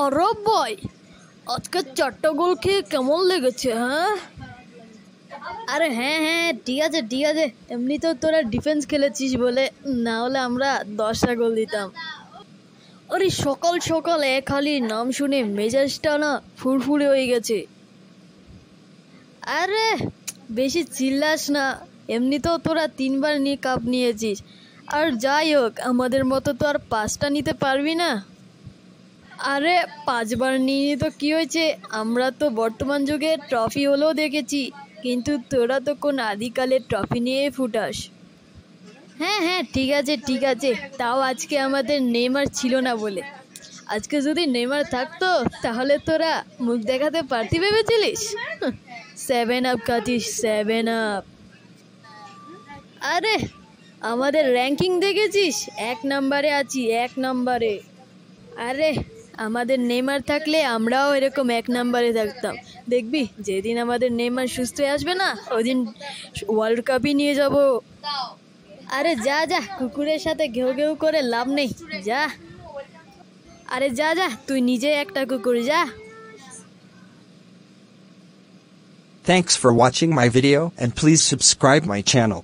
আরে ভাই, আজকে 4টা গোল খেয়ে কেমন লেগেছে? হ্যাঁ, আরে হ্যাঁ হ্যাঁ, ঠিক আছে ঠিক আছে। এমনি তো তোরা ডিফেন্স খেলেছিস বলে, না হলে আমরা 10টা গোল দিতাম। আরে সকাল সকাল খালি নাম শুনে মেজাজটা না ফুরফুরে হয়ে গেছে। আরে বেশি চিল্লাস না, এমনিতেও তোরা 3বার নিয়ে কাপ নিয়েছিস। আর যাই হোক, আমাদের মতো তো আর 5টা নিতে পারবি না। আরে 5বার নিয়ে তো কি হয়েছে, আমরা তো বর্তমান যুগে ট্রফি হলেও দেখেছি, কিন্তু তোরা তো কোন আদিকালের ট্রফি নিয়ে ফুটাস। হ্যাঁ হ্যাঁ, ঠিক আছে ঠিক আছে, তাও আজকে আমাদের নেইমার ছিল না বলে। আজকে যদি নেইমার থাকতো তাহলে তোরা মুখ দেখাতে পারতি ভেবেছিলিস? 7 আপ খাচ্ছিস, 7 আপ। আরে আমাদের র্যাঙ্কিং দেখেছিস? 1 নম্বরে আছি, 1 নম্বরে। আরে আমাদের নেইমার থাকলে আমরাও এরকম 1 নম্বরে থাকতাম। দেখবি যেদিন আমাদের নেইমার সুস্থ হয়ে আসবে না, ওদিন ওয়ার্ল্ড কাপই নিয়ে যাব। আরে যা যা, কুকুরের সাথে ঘেউ ঘেউ করে লাভ নেই, যা। আরে যা যা, তুই নিজে একটা কুকুর, যা। Thanks for watching my video and please subscribe my channel.